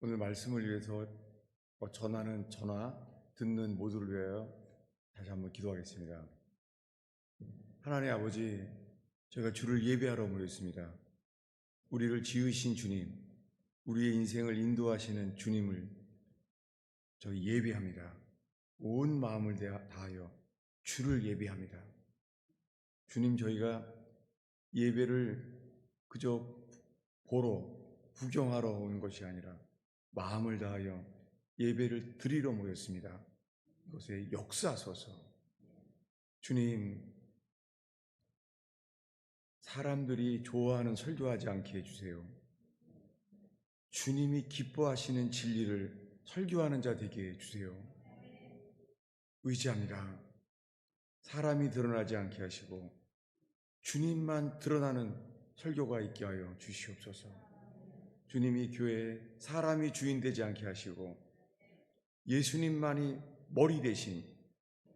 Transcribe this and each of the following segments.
오늘 말씀을 위해서 전하는 전화 듣는 모두를 위하여 다시 한번 기도하겠습니다. 하나님 아버지, 저희가 주를 예배하러 모였습니다. 우리를 지으신 주님, 우리의 인생을 인도하시는 주님을 저희 예배합니다. 온 마음을 다하여 주를 예배합니다. 주님, 저희가 예배를 그저 보러 구경하러 온 것이 아니라 마음을 다하여 예배를 드리러 모였습니다. 이것에 역사하소서. 주님, 사람들이 좋아하는 설교하지 않게 해주세요. 주님이 기뻐하시는 진리를 설교하는 자 되게 해주세요. 의지합니다. 사람이 드러나지 않게 하시고 주님만 드러나는 설교가 있게 하여 주시옵소서. 주님이 교회에 사람이 주인 되지 않게 하시고 예수님만이 머리 대신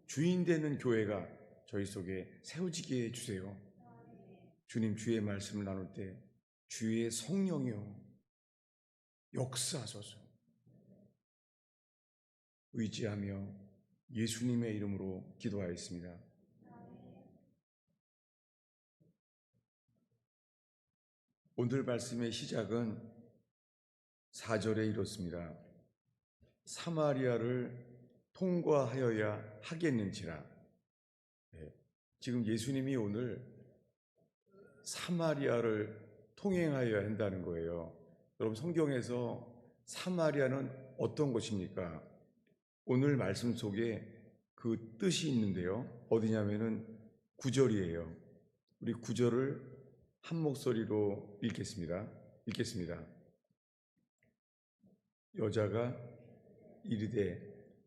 주인 되는 교회가 저희 속에 세워지게 해주세요. 주님, 주의 말씀을 나눌 때 주의 성령이여 역사하소서. 의지하며 예수님의 이름으로 기도하였습니다. 오늘 말씀의 시작은 4절에 이렇습니다. 사마리아를 통과하여야 하겠는지라. 지금 예수님이 오늘 사마리아를 통행하여야 한다는 거예요. 여러분, 성경에서 사마리아는 어떤 곳입니까? 오늘 말씀 속에 그 뜻이 있는데요. 어디냐면은 9절이에요. 우리 9절을 한 목소리로 읽겠습니다. 여자가 이르되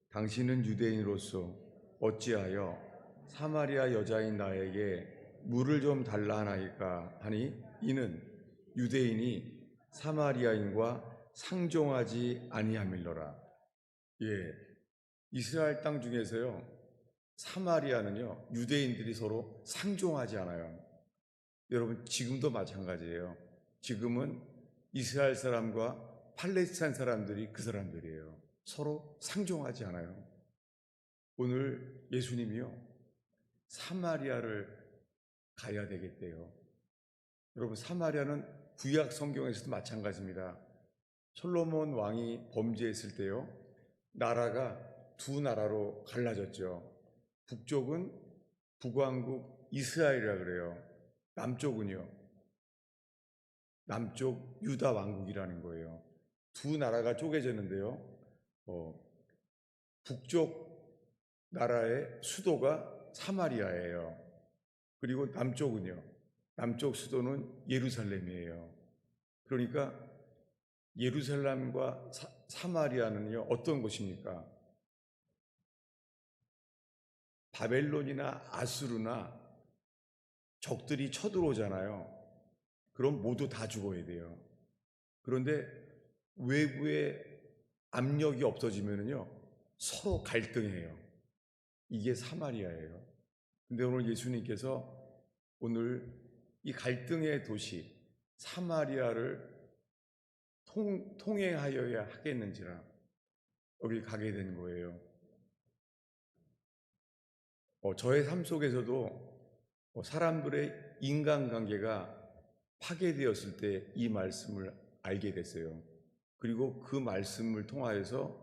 당신은 유대인으로서 어찌하여 사마리아 여자인 나에게 물을 좀 달라 하나이까 하니 이는 유대인이 사마리아인과 상종하지 아니함일러라. 이스라엘 땅 중에서요, 사마리아는요, 유대인들이 서로 상종하지 않아요. 여러분, 지금도 마찬가지예요. 지금은 이스라엘 사람과 팔레스타인 사람들이 그 사람들이에요. 서로 상종하지 않아요. 오늘 예수님이요, 사마리아를 가야 되겠대요. 여러분, 사마리아는 구약 성경에서도 마찬가지입니다. 솔로몬 왕이 범죄했을 때요, 나라가 두 나라로 갈라졌죠. 북쪽은 북왕국 이스라엘이라 그래요. 남쪽은요, 남쪽 유다 왕국이라는 거예요. 두 나라가 쪼개졌는데요, 북쪽 나라의 수도가 사마리아예요. 그리고 남쪽은요, 남쪽 수도는 예루살렘이에요. 그러니까 예루살렘과 사마리아는요, 어떤 곳입니까? 바벨론이나 아수르나 적들이 쳐들어오잖아요. 그럼 모두 다 죽어야 돼요. 그런데 외부의 압력이 없어지면요, 서로 갈등해요. 이게 사마리아예요. 근데 오늘 예수님께서 오늘 이 갈등의 도시 사마리아를 통행하여야 하겠는지라 여기 가게 된 거예요. 저의 삶 속에서도 사람들의 인간관계가 파괴되었을 때 이 말씀을 알게 됐어요. 그리고 그 말씀을 통하여서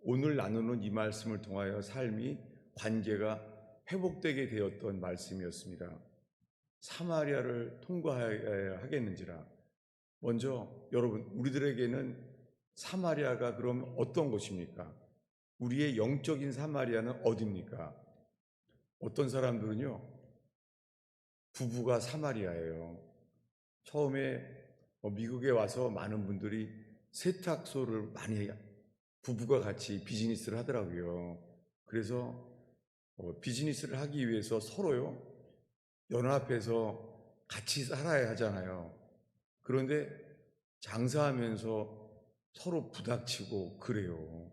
오늘 나누는 이 말씀을 통하여 삶이 관계가 회복되게 되었던 말씀이었습니다. 사마리아를 통과해야 하겠는지라. 먼저 여러분, 우리들에게는 사마리아가 그럼 어떤 곳입니까? 우리의 영적인 사마리아는 어디입니까? 어떤 사람들은요, 부부가 사마리아예요. 처음에 미국에 와서 많은 분들이 세탁소를 많이 부부가 같이 비즈니스를 하더라고요. 그래서 비즈니스를 하기 위해서 서로요, 연합해서 같이 살아야 하잖아요. 그런데 장사하면서 서로 부닥치고 그래요.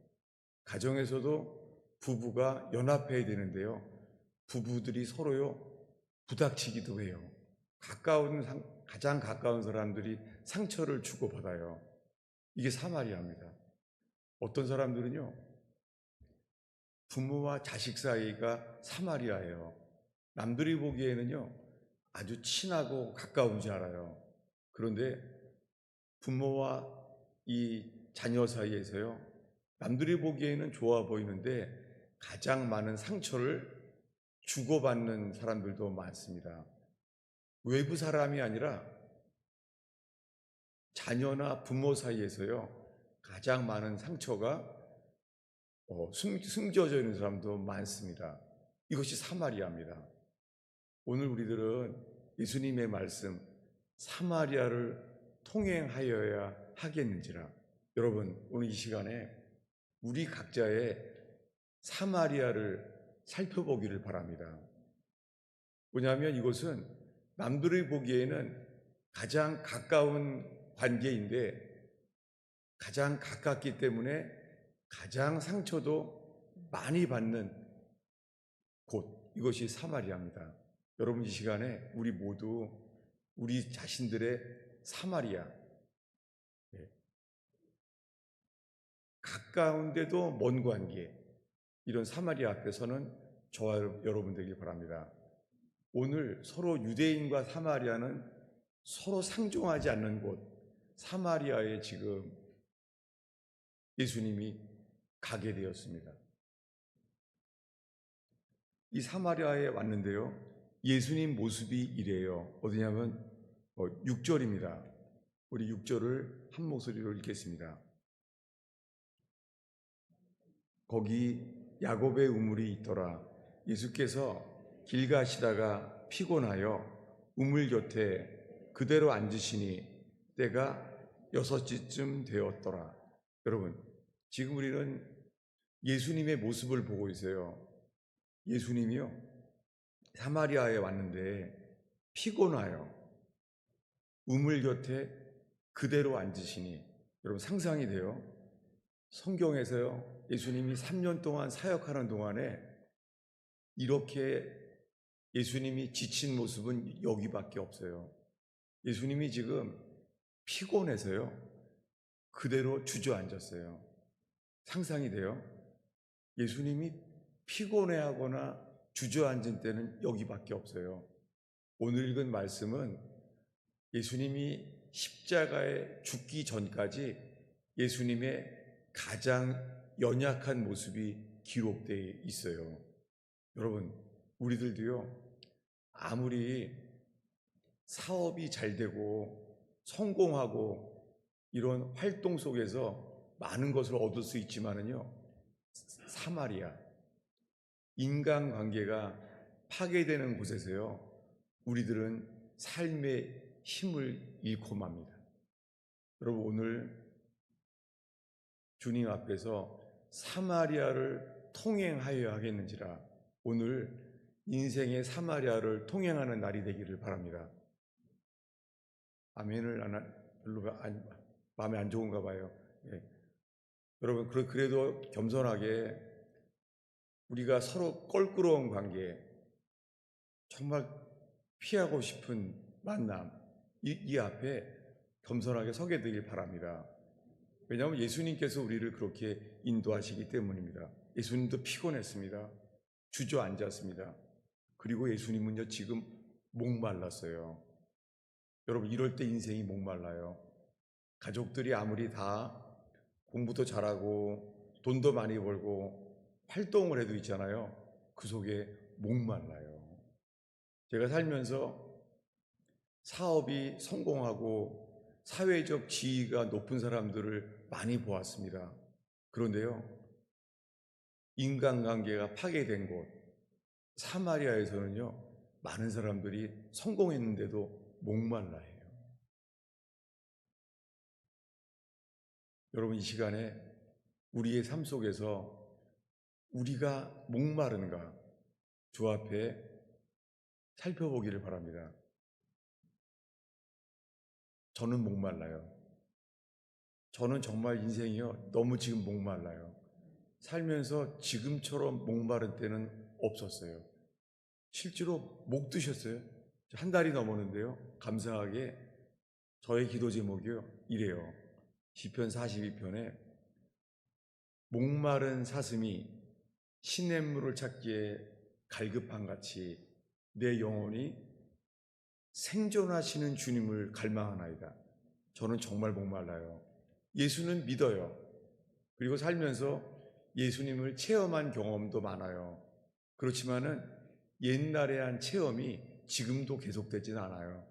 가정에서도 부부가 연합해야 되는데요, 부부들이 서로요 부닥치기도 해요. 가장 가까운 사람들이 상처를 주고받아요. 이게 사마리아입니다. 어떤 사람들은요, 부모와 자식 사이가 사마리아예요. 남들이 보기에는요, 아주 친하고 가까운 줄 알아요. 그런데 부모와 이 자녀 사이에서요, 남들이 보기에는 좋아 보이는데 가장 많은 상처를 주고받는 사람들도 많습니다. 외부 사람이 아니라 자녀나 부모 사이에서요, 가장 많은 상처가 숨겨져 있는 사람도 많습니다. 이것이 사마리아입니다. 오늘 우리들은 예수님의 말씀, 사마리아를 통행하여야 하겠는지라. 여러분, 오늘 이 시간에 우리 각자의 사마리아를 살펴보기를 바랍니다. 왜냐하면 이것은 남들이 보기에는 가장 가까운 관계인데 가장 가깝기 때문에 가장 상처도 많이 받는 곳, 이것이 사마리아입니다. 여러분, 이 시간에 우리 모두 우리 자신들의 사마리아, 가까운데도 먼 관계, 이런 사마리아 앞에서는 저와 여러분들에게 바랍니다. 오늘 서로 유대인과 사마리아는 서로 상종하지 않는 곳, 사마리아에 지금 예수님이 가게 되었습니다. 이 사마리아에 왔는데요, 예수님 모습이 이래요. 어디냐면 6절입니다. 우리 6절을 한 목소리로 읽겠습니다. 거기 야곱의 우물이 있더라. 예수께서 길 가시다가 피곤하여 우물 곁에 그대로 앉으시니 때가 6시쯤 되었더라. 여러분, 지금 우리는 예수님의 모습을 보고 있어요. 예수님이요, 사마리아에 왔는데 피곤하여 우물 곁에 그대로 앉으시니, 여러분 상상이 돼요? 성경에서요, 예수님이 3년 동안 사역하는 동안에 이렇게 예수님이 지친 모습은 여기밖에 없어요. 예수님이 지금 피곤해서요, 그대로 주저앉았어요. 상상이 돼요? 예수님이 피곤해하거나 주저앉은 때는 여기밖에 없어요. 오늘 읽은 말씀은 예수님이 십자가에 죽기 전까지 예수님의 가장 연약한 모습이 기록되어 있어요. 여러분, 우리들도요, 아무리 사업이 잘 되고 성공하고 이런 활동 속에서 많은 것을 얻을 수 있지만은요, 사마리아, 인간관계가 파괴되는 곳에서요, 우리들은 삶의 힘을 잃고 맙니다. 여러분, 오늘 주님 앞에서 사마리아를 통행하여야 하겠는지라, 오늘 인생의 사마리아를 통행하는 날이 되기를 바랍니다. 아멘을 별로 마음에 안 좋은가 봐요. 네. 여러분, 그래도 겸손하게 우리가 서로 껄끄러운 관계, 정말 피하고 싶은 만남, 이 앞에 겸손하게 서게 되길 바랍니다. 왜냐하면 예수님께서 우리를 그렇게 인도하시기 때문입니다. 예수님도 피곤했습니다. 주저앉았습니다. 그리고 예수님은요, 지금 목말랐어요. 여러분, 이럴 때 인생이 목말라요. 가족들이 아무리 다 공부도 잘하고 돈도 많이 벌고 활동을 해도 있잖아요, 그 속에 목말라요. 제가 살면서 사업이 성공하고 사회적 지위가 높은 사람들을 많이 보았습니다. 그런데요, 인간관계가 파괴된 곳 사마리아에서는요, 많은 사람들이 성공했는데도 목말라해요. 여러분, 이 시간에 우리의 삶 속에서 우리가 목마른가 주 앞에 살펴보기를 바랍니다. 저는 목말라요. 저는 정말 인생이요, 너무 지금 목말라요. 살면서 지금처럼 목마른 때는 없었어요. 실제로 목 드셨어요? 한 달이 넘었는데요, 감사하게 저의 기도 제목이요, 이래요. 시편 42편에 목마른 사슴이 시냇물을 찾기에 갈급한 같이 내 영혼이 생존하시는 주님을 갈망하나이다. 저는 정말 목말라요. 예수는 믿어요. 그리고 살면서 예수님을 체험한 경험도 많아요. 그렇지만은 옛날에 한 체험이 지금도 계속되지는 않아요.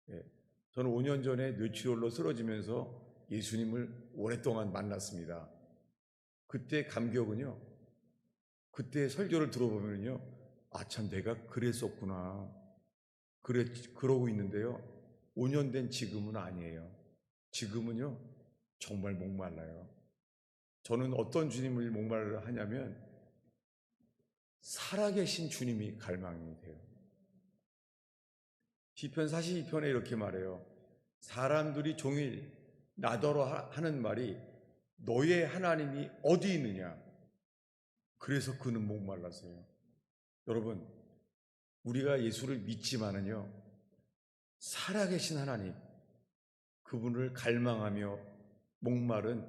예. 저는 5년 전에 뇌출혈로 쓰러지면서 예수님을 오랫동안 만났습니다. 그때 감격은요, 그때 설교를 들어보면요, 아, 참, 내가 그랬었구나. 그러고 있는데요. 5년 된 지금은 아니에요. 지금은요, 정말 목말라요. 저는 어떤 주님을 목말라 하냐면, 살아계신 주님이 갈망이 돼요. 시편 42편에 이렇게 말해요. 사람들이 종일 나더러 하는 말이 너의 하나님이 어디 있느냐? 그래서 그는 목말랐어요. 여러분, 우리가 예수를 믿지만은요, 살아계신 하나님, 그분을 갈망하며 목마른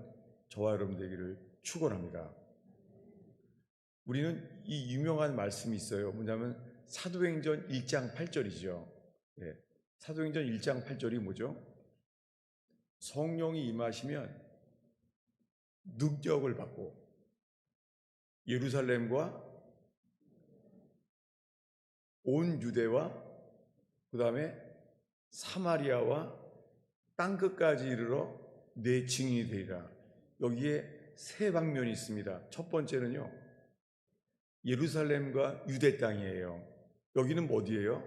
저와 여러분 되기를 축원합니다. 우리는 이 유명한 말씀이 있어요. 뭐냐면 사도행전 1장 8절이죠. 예, 사도행전 1장 8절이 뭐죠? 성령이 임하시면 능력을 받고 예루살렘과 온 유대와 그 다음에 사마리아와 땅끝까지 이르러 내 증인이 되리라. 여기에 세 방면이 있습니다. 첫 번째는요, 예루살렘과 유대 땅이에요. 여기는 어디예요?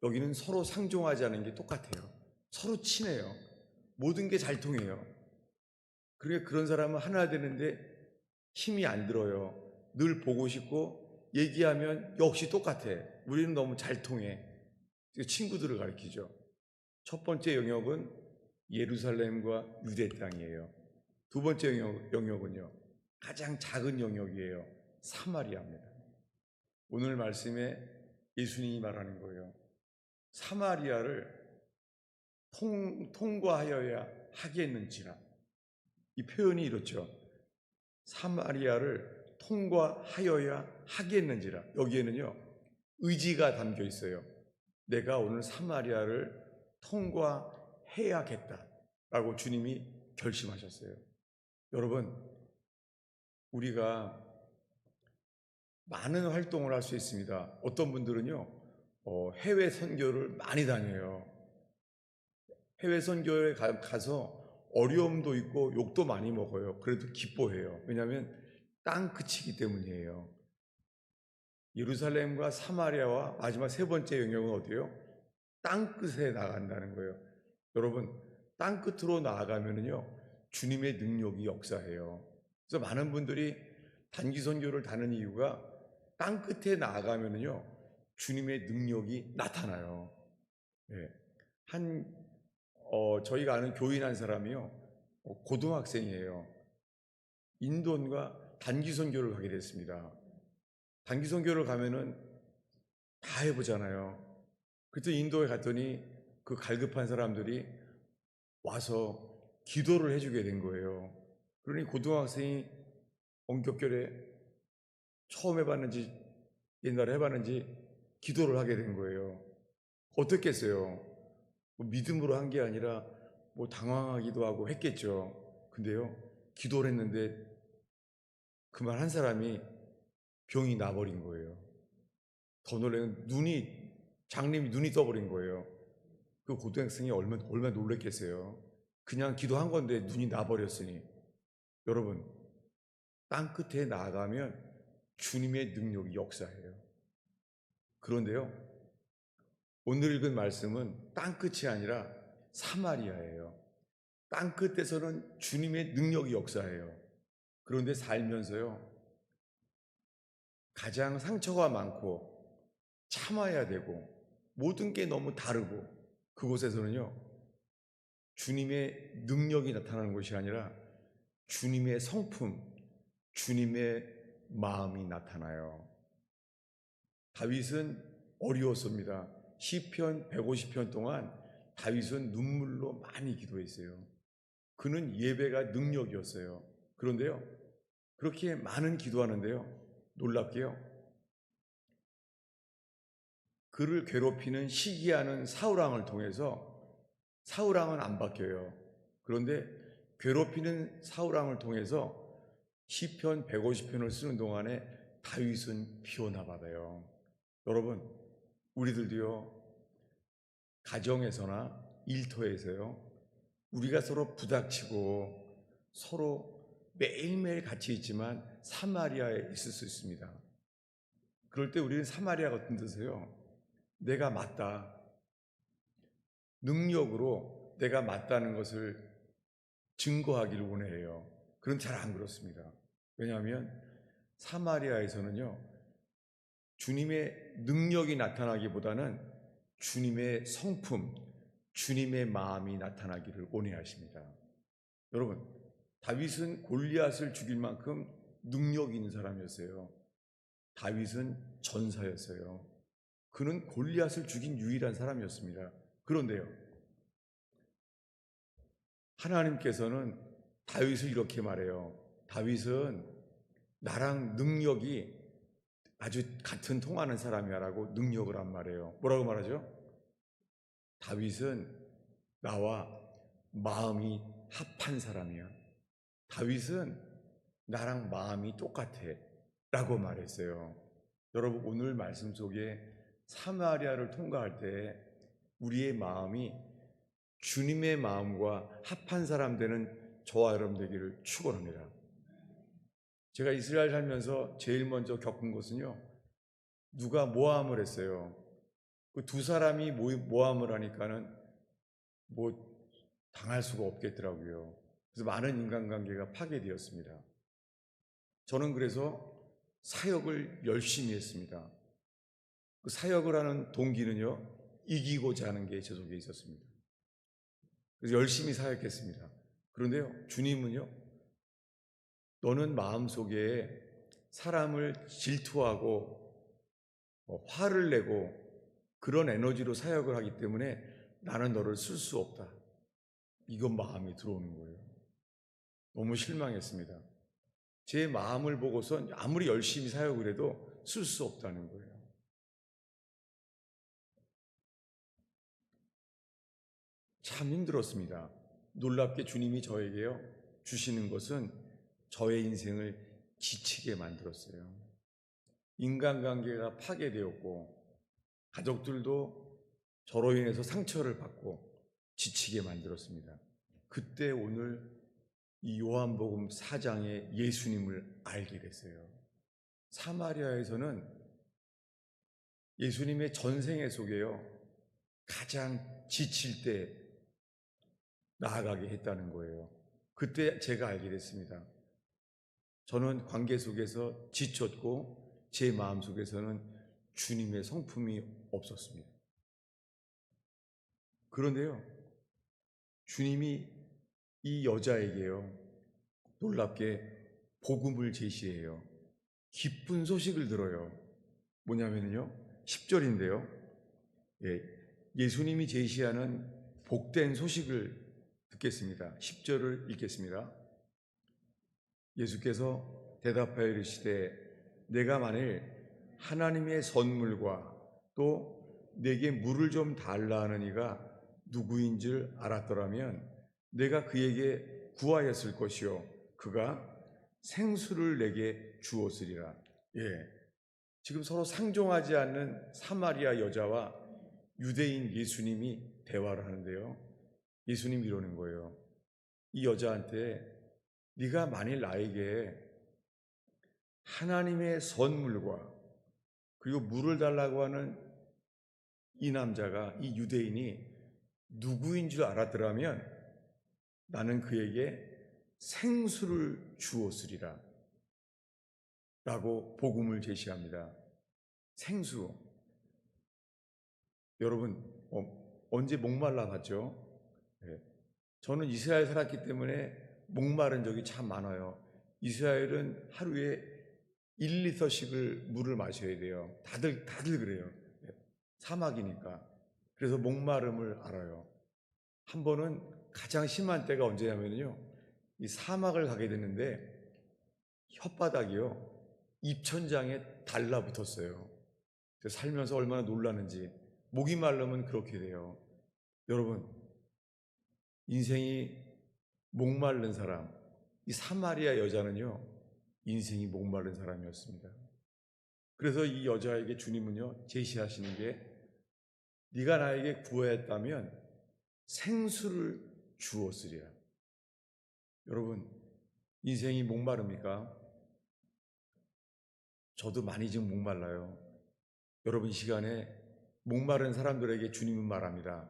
여기는 서로 상종하지 않은 게 똑같아요. 서로 친해요. 모든 게 잘 통해요. 그러니까 그런 사람은 하나 되는데 힘이 안 들어요. 늘 보고 싶고 얘기하면 역시 똑같아. 우리는 너무 잘 통해. 친구들을 가리키죠. 첫 번째 영역은 예루살렘과 유대 땅이에요. 두 번째 영역은요, 가장 작은 영역이에요. 사마리아입니다. 오늘 말씀에 예수님이 말하는 거예요. 사마리아를 통과하여야 하겠는지라. 이 표현이 이렇죠. 사마리아를 통과하여야 하겠는지라. 여기에는요, 의지가 담겨 있어요. 내가 오늘 사마리아를 통과해야겠다라고 주님이 결심하셨어요. 여러분, 우리가 많은 활동을 할 수 있습니다. 어떤 분들은요, 해외 선교를 많이 다녀요. 해외 선교에 가서 어려움도 있고 욕도 많이 먹어요. 그래도 기뻐해요. 왜냐하면 땅 끝이기 때문이에요. 예루살렘과 사마리아와 마지막 세 번째 영역은 어디예요? 땅 끝에 나간다는 거예요. 여러분, 땅 끝으로 나아가면은요, 주님의 능력이 역사해요. 그래서 많은 분들이 단기 선교를 다는 이유가 땅 끝에 나아가면은요, 주님의 능력이 나타나요. 예. 저희가 아는 교인 한 사람이요, 고등학생이에요. 인도인가 단기 선교를 가게 됐습니다. 단기 선교를 가면은 다 해보잖아요. 그때 인도에 갔더니 그 갈급한 사람들이 와서 기도를 해주게 된 거예요. 그러니 고등학생이 원격결에 처음 해봤는지 옛날에 해봤는지 기도를 하게 된 거예요. 어떻겠어요? 뭐 믿음으로 한 게 아니라 뭐 당황하기도 하고 했겠죠. 근데요, 기도를 했는데 그만 한 사람이 병이 나버린 거예요. 더 놀라는 장님이 눈이 떠버린 거예요. 그 고등학생이 얼마나 놀랬겠어요. 그냥 기도한 건데 눈이 나버렸으니. 여러분, 땅 끝에 나아가면 주님의 능력이 역사해요. 그런데요, 오늘 읽은 말씀은 땅 끝이 아니라 사마리아예요. 땅 끝에서는 주님의 능력이 역사해요. 그런데 살면서요, 가장 상처가 많고 참아야 되고 모든 게 너무 다르고 그곳에서는요, 주님의 능력이 나타나는 것이 아니라 주님의 성품, 주님의 마음이 나타나요. 다윗은 어려웠습니다. 시편 150편 동안 다윗은 눈물로 많이 기도했어요. 그는 예배가 능력이었어요. 그런데요, 그렇게 많은 기도하는데요, 놀랍게요, 그를 괴롭히는 시기하는 사울왕을 통해서 사울왕은 안 바뀌어요. 그런데 괴롭히는 사울왕을 통해서 시편 150편을 쓰는 동안에 다윗은 피오나 받아요. 여러분, 우리들도요, 가정에서나 일터에서요, 우리가 서로 부닥치고 서로 매일매일 같이 있지만 사마리아에 있을 수 있습니다. 그럴 때 우리는 사마리아 같은 데서요, 내가 맞다, 능력으로 내가 맞다는 것을 증거하기를 원해요. 그럼 잘 안 그렇습니다. 왜냐하면 사마리아에서는요, 주님의 능력이 나타나기보다는 주님의 성품, 주님의 마음이 나타나기를 원해하십니다. 여러분, 다윗은 골리앗을 죽일 만큼 능력 있는 사람이었어요. 다윗은 전사였어요. 그는 골리앗을 죽인 유일한 사람이었습니다. 그런데요, 하나님께서는 다윗을 이렇게 말해요. 다윗은 나랑 능력이 아주 같은 통하는 사람이야라고 능력을 안 말해요. 뭐라고 말하죠? 다윗은 나와 마음이 합한 사람이야. 다윗은 나랑 마음이 똑같아 라고 말했어요. 여러분, 오늘 말씀 속에 사마리아를 통과할 때 우리의 마음이 주님의 마음과 합한 사람 되는 저와 여러분 되기를 축원합니다. 제가 이스라엘 살면서 제일 먼저 겪은 것은요, 누가 모함을 했어요. 그 두 사람이 모함을 하니까는 뭐 당할 수가 없겠더라고요. 그래서 많은 인간관계가 파괴되었습니다. 저는 그래서 사역을 열심히 했습니다. 그 사역을 하는 동기는요, 이기고자 하는 게 제 속에 있었습니다. 그래서 열심히 사역했습니다. 그런데요, 주님은요, 너는 마음속에 사람을 질투하고 화를 내고 그런 에너지로 사역을 하기 때문에 나는 너를 쓸 수 없다. 이건 마음이 들어오는 거예요. 너무 실망했습니다. 제 마음을 보고선 아무리 열심히 사역을 해도 쓸 수 없다는 거예요. 참 힘들었습니다. 놀랍게 주님이 저에게요, 주시는 것은 저의 인생을 지치게 만들었어요. 인간관계가 파괴되었고 가족들도 저로 인해서 상처를 받고 지치게 만들었습니다. 그때 오늘 이 요한복음 4장의 예수님을 알게 됐어요. 사마리아에서는 예수님의 전생애 속에요, 가장 지칠 때 나아가게 했다는 거예요. 그때 제가 알게 됐습니다. 저는 관계 속에서 지쳤고 제 마음 속에서는 주님의 성품이 없었습니다. 그런데요, 주님이 이 여자에게요, 놀랍게 복음을 제시해요. 기쁜 소식을 들어요. 뭐냐면요, 10절인데요. 예수님이 제시하는 복된 소식을 듣겠습니다. 10절을 읽겠습니다. 예수께서 대답하여 이르시되 내가 만일 하나님의 선물과 또 내게 물을 좀 달라 하는 이가 누구인 줄 알았더라면 내가 그에게 구하였을 것이요 그가 생수를 내게 주었으리라. 지금 서로 상종하지 않는 사마리아 여자와 유대인 예수님이 대화를 하는데요, 예수님이 이러는 거예요. 이 여자한테 네가 만일 나에게 하나님의 선물과 그리고 물을 달라고 하는 이 남자가, 이 유대인이 누구인 줄 알았더라면 나는 그에게 생수를 주었으리라 라고 복음을 제시합니다. 생수. 여러분, 언제 목말라 봤죠? 저는 이스라엘 살았기 때문에 목마른 적이 참 많아요. 이스라엘은 하루에 1리터씩을 물을 마셔야 돼요. 다들 그래요. 사막이니까. 그래서 목마름을 알아요. 한 번은 가장 심한 때가 언제냐면요, 이 사막을 가게 됐는데 혓바닥이요 입천장에 달라붙었어요. 그래서 살면서 얼마나 놀라는지. 목이 마르면 그렇게 돼요. 여러분, 인생이 목마른 사람, 이 사마리아 여자는요 인생이 목마른 사람이었습니다. 그래서 이 여자에게 주님은요 제시하시는 게, 네가 나에게 구하였다면 생수를 주었으리라. 여러분, 인생이 목마릅니까? 저도 많이 지금 목말라요. 여러분, 이 시간에 목마른 사람들에게 주님은 말합니다.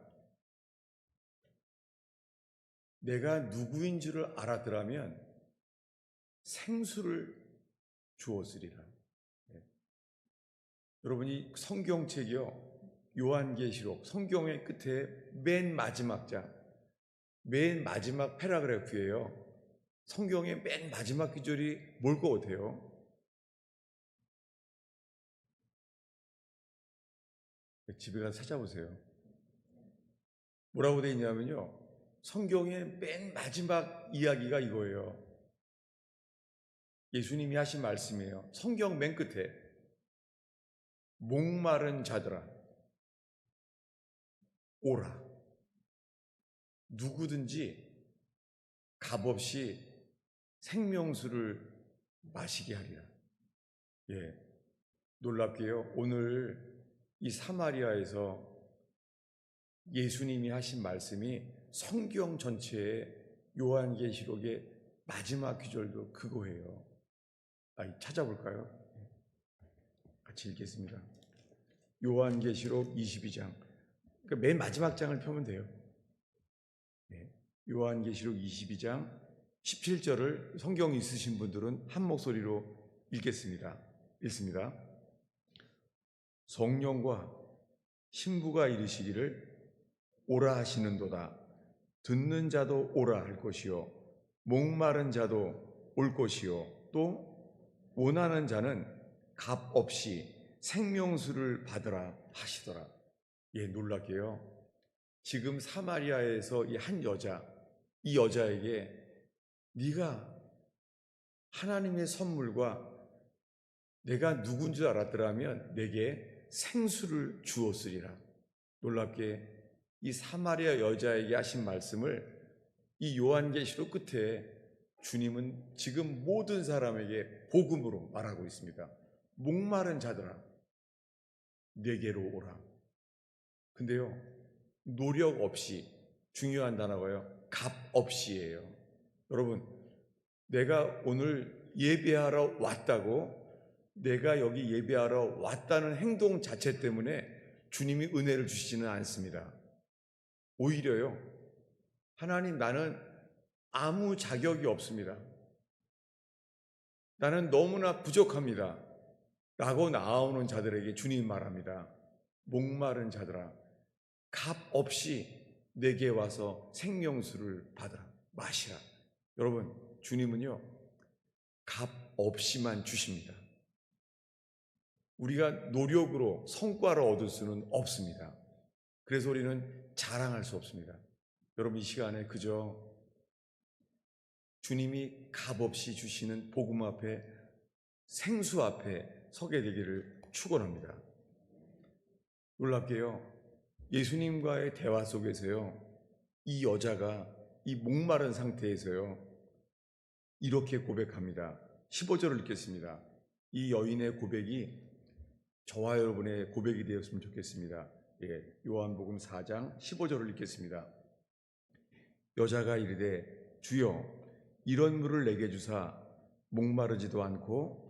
내가 누구인 줄을 알았더라면 생수를 주었으리라. 네. 여러분이 성경책이요, 요한계시록 성경의 끝에 맨 마지막 장, 맨 마지막 패러그래프예요. 성경의 맨 마지막 구절이 뭘 것 같아요? 집에 가서 찾아보세요. 뭐라고 되어 있냐면요, 성경의 맨 마지막 이야기가 이거예요. 예수님이 하신 말씀이에요. 성경 맨 끝에 목마른 자들아 오라. 누구든지 값없이 생명수를 마시게 하리라. 예, 놀랍게요, 오늘 이 사마리아에서 예수님이 하신 말씀이 성경 전체의 요한계시록의 마지막 구절도 그거예요. 찾아볼까요? 같이 읽겠습니다. 요한계시록 22장. 그러니까 맨 마지막 장을 펴면 돼요. 네. 요한계시록 22장 17절을 성경 있으신 분들은 한 목소리로 읽겠습니다. 읽습니다. 성령과 신부가 이르시기를 오라 하시는도다. 듣는 자도 오라 할 것이요 목마른 자도 올 것이요 또 원하는 자는 값 없이 생명수를 받으라 하시더라. 예, 놀랍게요, 지금 사마리아에서 이 한 여자, 이 여자에게 네가 하나님의 선물과 내가 누군 줄 알았더라면 내게 생수를 주었으리라. 놀랍게 이 사마리아 여자에게 하신 말씀을 이 요한계시록 끝에 주님은 지금 모든 사람에게 복음으로 말하고 있습니다. 목마른 자들아 내게로 오라. 근데요, 노력 없이, 중요한 단어가요, 값 없이예요. 여러분, 내가 오늘 예배하러 왔다고, 내가 여기 예배하러 왔다는 행동 자체 때문에 주님이 은혜를 주시지는 않습니다. 오히려요, 하나님, 나는 아무 자격이 없습니다. 나는 너무나 부족합니다. 라고 나오는 자들에게 주님 말합니다. 목마른 자들아, 값 없이 내게 와서 생명수를 받으라, 마시라. 여러분, 주님은요, 값 없이만 주십니다. 우리가 노력으로 성과를 얻을 수는 없습니다. 그래서 우리는 자랑할 수 없습니다. 여러분, 이 시간에 그저 주님이 값없이 주시는 복음 앞에, 생수 앞에 서게 되기를 축원합니다. 놀랍게요, 예수님과의 대화 속에서요, 이 여자가 이 목마른 상태에서요 이렇게 고백합니다. 15절을 읽겠습니다. 이 여인의 고백이 저와 여러분의 고백이 되었으면 좋겠습니다. 예, 요한복음 4장 15절을 읽겠습니다. 여자가 이르되 주여 이런 물을 내게 주사 목마르지도 않고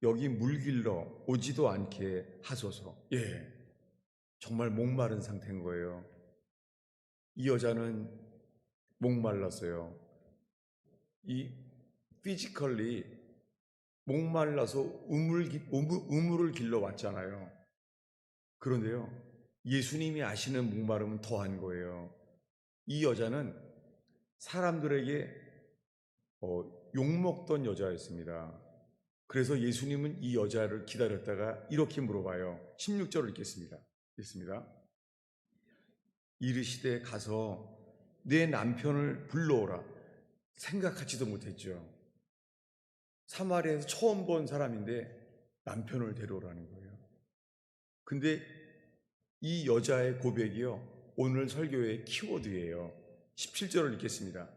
여기 물 길러 오지도 않게 하소서. 예, 정말 목마른 상태인 거예요. 이 여자는 목말랐어요. 이 피지컬리 목말라서 우물을 길러 왔잖아요. 그런데요, 예수님이 아시는 목마름은 더한 거예요. 이 여자는 사람들에게 욕먹던 여자였습니다. 그래서 예수님은 이 여자를 기다렸다가 이렇게 물어봐요. 16절을 읽겠습니다. 이르시되 가서 내 남편을 불러오라. 생각하지도 못했죠. 사마리아에서 처음 본 사람인데 남편을 데려오라는 거예요. 근데 이 여자의 고백이요, 오늘 설교의 키워드예요. 17절을 읽겠습니다.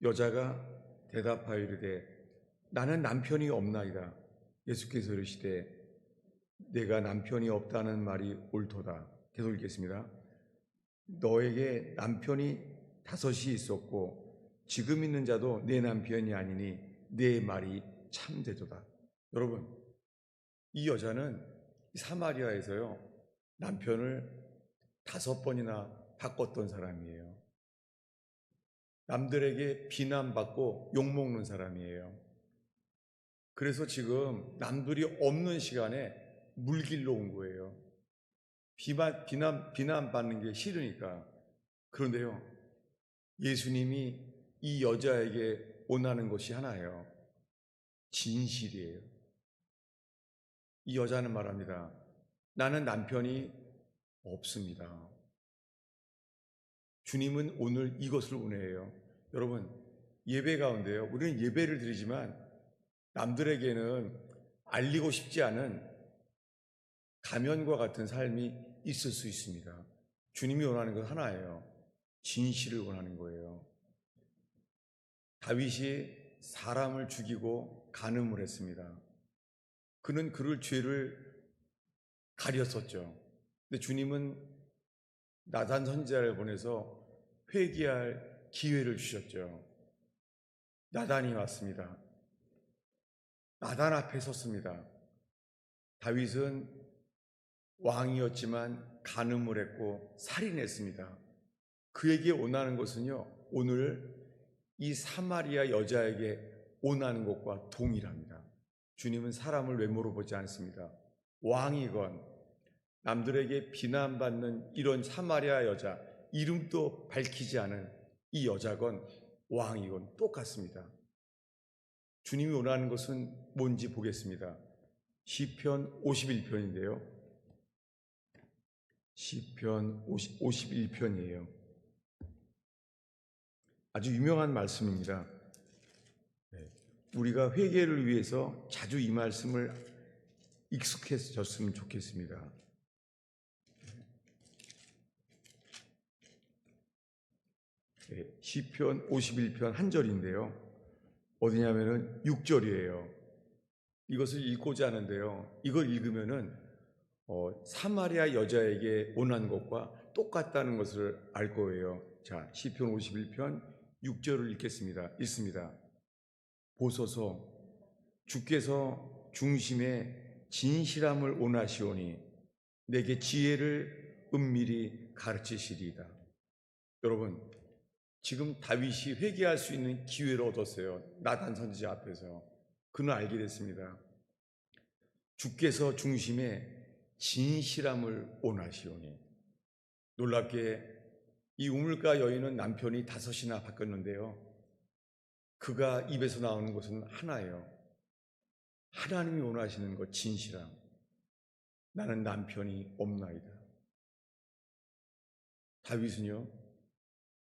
여자가 대답하여 이르되 나는 남편이 없나이다. 예수께서 이르시되 내가 남편이 없다는 말이 옳도다. 계속 읽겠습니다. 너에게 남편이 5이 있었고 지금 있는 자도 내 남편이 아니니 내 말이 참되도다. 여러분, 이 여자는 사마리아에서요, 남편을 5번이나 바꿨던 사람이에요. 남들에게 비난받고 욕먹는 사람이에요. 그래서 지금 남들이 없는 시간에 물길로 온 거예요. 비난받는 게 싫으니까. 그런데요, 예수님이 이 여자에게 원하는 것이 하나예요. 진실이에요. 이 여자는 말합니다. 나는 남편이 없습니다. 주님은 오늘 이것을 원해요. 여러분, 예배 가운데요, 우리는 예배를 드리지만 남들에게는 알리고 싶지 않은 가면과 같은 삶이 있을 수 있습니다. 주님이 원하는 건 하나예요. 진실을 원하는 거예요. 다윗이 사람을 죽이고 간음을 했습니다. 그는 그를 죄를 가렸었죠. 근데 주님은 나단 선지자를 보내서 회개할 기회를 주셨죠. 나단이 왔습니다. 나단 앞에 섰습니다. 다윗은 왕이었지만 간음을 했고 살인했습니다. 그에게 원하는 것은요, 오늘 이 사마리아 여자에게 원하는 것과 동일합니다. 주님은 사람을 외모로 보지 않습니다. 왕이건 남들에게 비난받는 이런 사마리아 여자, 이름도 밝히지 않은 이 여자건 왕이건 똑같습니다. 주님이 원하는 것은 뭔지 보겠습니다. 시편 51편인데요. 시편 51편이에요. 아주 유명한 말씀입니다. 우리가 회개를 위해서 자주 이 말씀을 익숙해졌으면 좋겠습니다. 시편 51편 한 절인데요. 어디냐면은 6절이에요. 이것을 읽고자 하는데요. 이걸 읽으면은 사마리아 여자에게 원한 것과 똑같다는 것을 알 거예요. 자, 시편 51편 6절을 읽습니다. 보소서, 주께서 중심에 진실함을 원하시오니 내게 지혜를 은밀히 가르치시리이다. 여러분, 지금 다윗이 회개할 수 있는 기회를 얻었어요. 나단 선지자 앞에서. 그는 알게 됐습니다. 주께서 중심에 진실함을 원하시오니. 놀랍게 이 우물가 여인은 남편이 5이나 바뀌었는데요. 그가 입에서 나오는 것은 하나예요. 하나님이 원하시는 것, 진실함. 나는 남편이 없나이다. 다윗은요,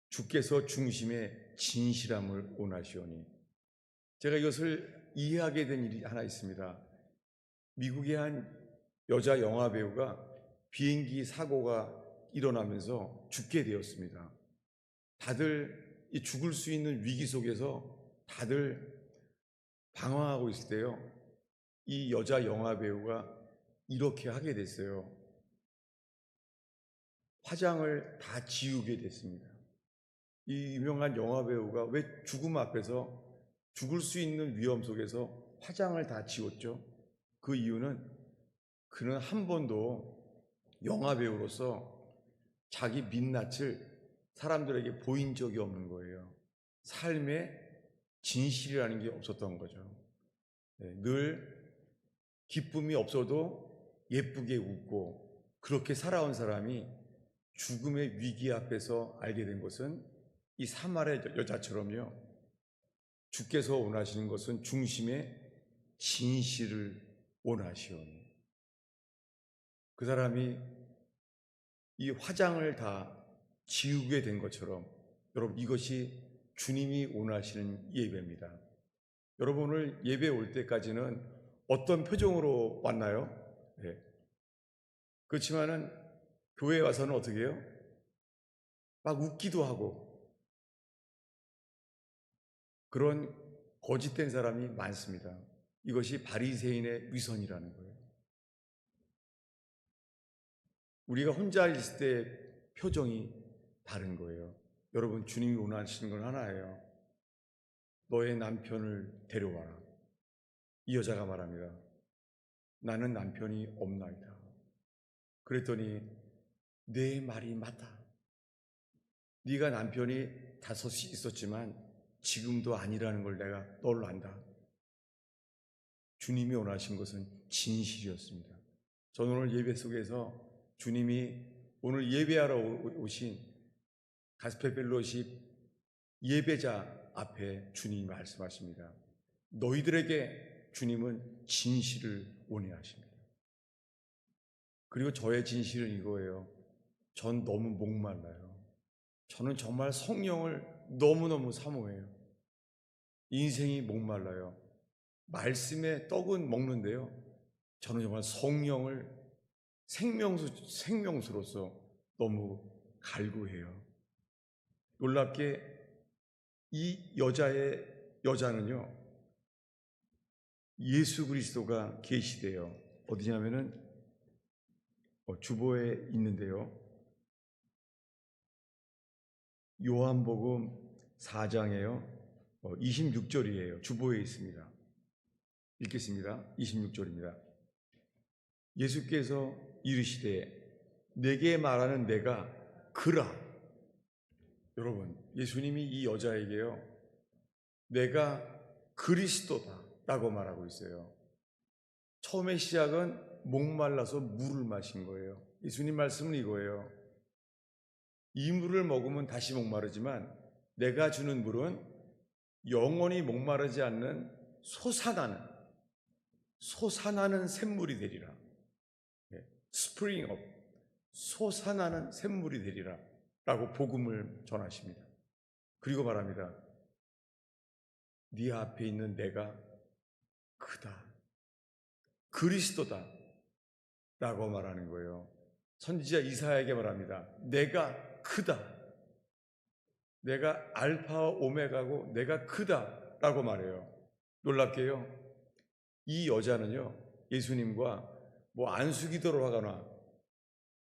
주께서 중심에 진실함을 원하시오니. 제가 이것을 이해하게 된 일이 하나 있습니다. 미국의 한 여자 영화 배우가 비행기 사고가 일어나면서 죽게 되었습니다. 다들 이 죽을 수 있는 위기 속에서 다들 방황하고 있을 때요, 이 여자 영화 배우가 이렇게 하게 됐어요. 화장을 다 지우게 됐습니다. 이 유명한 영화 배우가 왜 죽음 앞에서 죽을 수 있는 위험 속에서 화장을 다 지웠죠? 그 이유는 그는 한 번도 영화 배우로서 자기 민낯을 사람들에게 보인 적이 없는 거예요. 삶에 진실이라는 게 없었던 거죠. 늘 기쁨이 없어도 예쁘게 웃고 그렇게 살아온 사람이 죽음의 위기 앞에서 알게 된 것은 이 사마리아 여자처럼요, 주께서 원하시는 것은 중심에 진실을 원하시오니. 그 사람이 이 화장을 다 지우게 된 것처럼 여러분 이것이 주님이 원하시는 예배입니다. 여러분 오늘 예배 올 때까지는 어떤 표정으로 왔나요? 네. 그렇지만은 교회에 와서는 어떻게 해요? 막 웃기도 하고 그런 거짓된 사람이 많습니다. 이것이 바리새인의 위선이라는 거예요. 우리가 혼자 있을 때 표정이 다른 거예요. 여러분 주님이 원하시는 건 하나예요. 너의 남편을 데려와라. 이 여자가 말합니다. 나는 남편이 없나이다. 그랬더니 내 말이 맞다. 네가 남편이 5이 있었지만 지금도 아니라는 걸 내가 널 안다. 주님이 원하신 것은 진실이었습니다. 저는 오늘 예배 속에서 주님이 오늘 예배하러 오신 가스펠 펠로십 예배자 앞에 주님이 말씀하십니다. 너희들에게 주님은 진실을 원해하십니다. 그리고 저의 진실은 이거예요. 전 너무 목말라요. 저는 정말 성령을 너무너무 사모해요. 인생이 목말라요. 말씀의 떡은 먹는데요. 저는 정말 성령을 생명수로서 너무 갈구해요. 놀랍게 이 여자는요, 예수 그리스도가 계시대요. 어디냐면은 주보에 있는데요. 요한복음 4장에요. 26절이에요. 주보에 있습니다. 읽겠습니다. 26절입니다. 예수께서 이르시되 내게 말하는 내가 그라. 여러분, 예수님이 이 여자에게요, 내가 그리스도다 라고 말하고 있어요. 처음의 시작은 목말라서 물을 마신 거예요. 예수님 말씀은 이거예요. 이 물을 먹으면 다시 목마르지만 내가 주는 물은 영원히 목마르지 않는 솟아나는 샘물이 되리라. 스프링 업, 솟아나는 샘물이 되리라 라고 복음을 전하십니다. 그리고 말합니다. 네 앞에 있는 내가 크다, 그리스도다 라고 말하는 거예요. 선지자 이사야에게 말합니다. 내가 크다, 내가 알파와 오메가고 내가 크다 라고 말해요. 놀랍게요, 이 여자는요 예수님과 안수기도를 하거나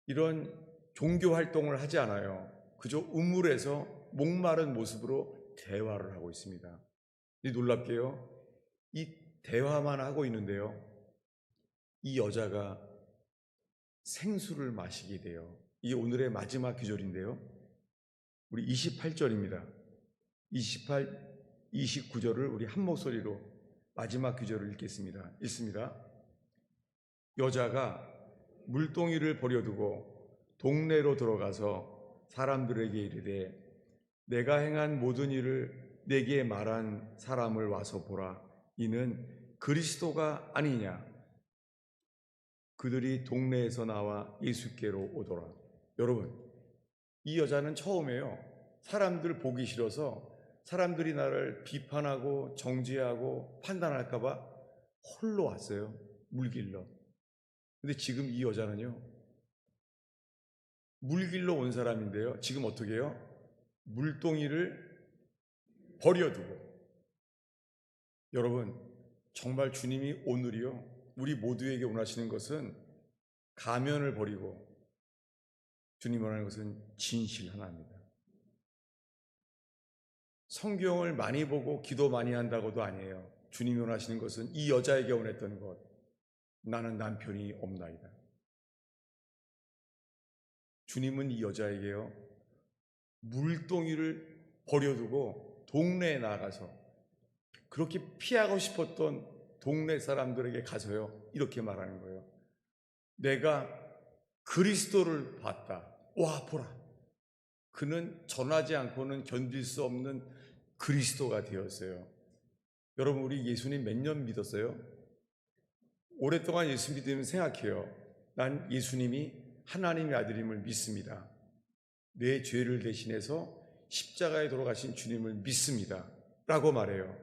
이런 종교 활동을 하지 않아요. 그저 우물에서 목마른 모습으로 대화를 하고 있습니다. 놀랍게요, 이 대화만 하고 있는데요, 이 여자가 생수를 마시게 돼요. 이게 오늘의 마지막 구절인데요, 우리 28절입니다. 28, 29절을 우리 한 목소리로 마지막 구절을 읽겠습니다. 읽습니다. 여자가 물동이를 버려두고 동네로 들어가서 사람들에게 이르되 내가 행한 모든 일을 내게 말한 사람을 와서 보라. 이는 그리스도가 아니냐. 그들이 동네에서 나와 예수께로 오더라. 여러분, 이 여자는 처음에요, 사람들 보기 싫어서 사람들이 나를 비판하고 정죄하고 판단할까 봐 홀로 왔어요. 물길로. 근데 지금 이 여자는요, 물길로 온 사람인데요, 지금 어떻게 해요? 물동이를 버려두고. 여러분, 정말 주님이 오늘이요, 우리 모두에게 원하시는 것은 가면을 버리고 주님 원하는 것은 진실 하나입니다. 성경을 많이 보고 기도 많이 한다고도 아니에요. 주님이 원하시는 것은 이 여자에게 원했던 것, 나는 남편이 없나이다. 주님은 이 여자에게요, 물동이를 버려두고 동네에 나가서 그렇게 피하고 싶었던 동네 사람들에게 가서요, 이렇게 말하는 거예요. 내가 그리스도를 봤다. 와, 보라. 그는 전하지 않고는 견딜 수 없는 그리스도가 되었어요. 여러분, 우리 예수님 몇 년 믿었어요? 오랫동안 예수 믿으면 생각해요. 난 예수님이 하나님의 아들임을 믿습니다. 내 죄를 대신해서 십자가에 돌아가신 주님을 믿습니다 라고 말해요.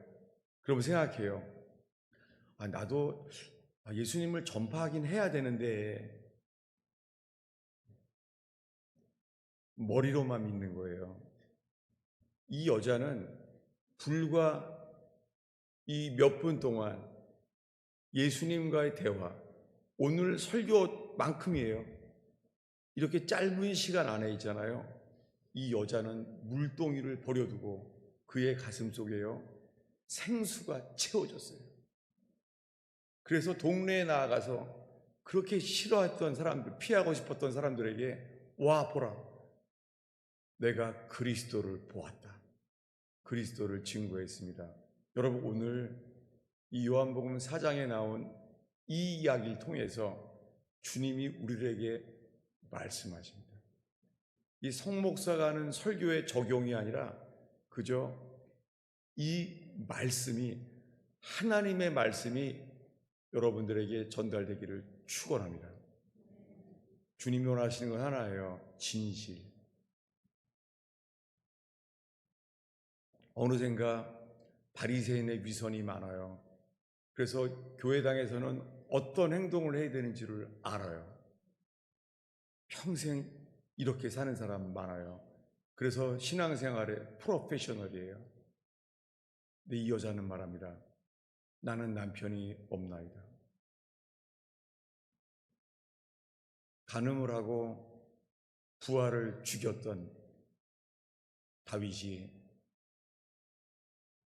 그럼 생각해요. 나도 예수님을 전파하긴 해야 되는데 머리로만 믿는 거예요. 이 여자는 불과 이 몇 분 동안 예수님과의 대화, 오늘 설교만큼이에요. 이렇게 짧은 시간 안에 있잖아요. 이 여자는 물동이를 버려두고 그의 가슴 속에요, 생수가 채워졌어요. 그래서 동네에 나아가서 그렇게 싫어했던 사람들, 피하고 싶었던 사람들에게 와 보라, 내가 그리스도를 보았다, 그리스도를 증거했습니다. 여러분, 오늘 이 요한복음 4장에 나온 이 이야기를 통해서 주님이 우리에게 말씀하십니다. 이 성목사가 하는 설교의 적용이 아니라 그저 이 말씀이, 하나님의 말씀이 여러분들에게 전달되기를 축원합니다. 주님이 원하시는 건 하나예요. 진실. 어느샌가 바리새인의 위선이 많아요. 그래서 교회당에서는 어떤 행동을 해야 되는지를 알아요. 평생 이렇게 사는 사람 많아요. 그래서 신앙생활의 프로페셔널이에요. 근데 이 여자는 말합니다. 나는 남편이 없나이다. 간음을 하고 부하를 죽였던 다윗이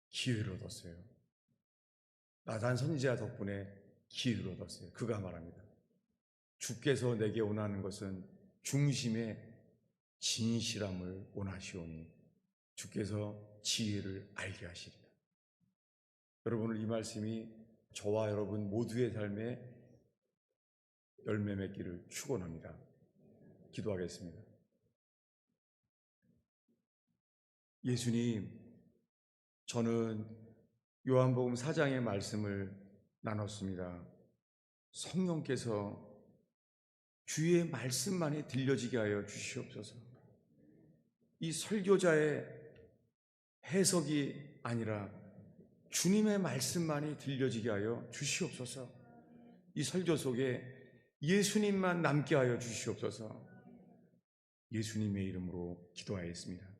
기회를 얻었어요. 나단 선지자 덕분에 기회를 얻었어요. 그가 말합니다. 주께서 내게 원하는 것은 중심의 진실함을 원하시오니 주께서 지혜를 알게 하시리라. 여러분, 이 말씀이 저와 여러분 모두의 삶에 열매 맺기를 축원합니다. 기도하겠습니다. 예수님, 저는 요한복음 4장의 말씀을 나눴습니다. 성령께서 주의 말씀만이 들려지게 하여 주시옵소서. 이 설교자의 해석이 아니라 주님의 말씀만이 들려지게 하여 주시옵소서. 이 설교 속에 예수님만 남게 하여 주시옵소서. 예수님의 이름으로 기도하였습니다.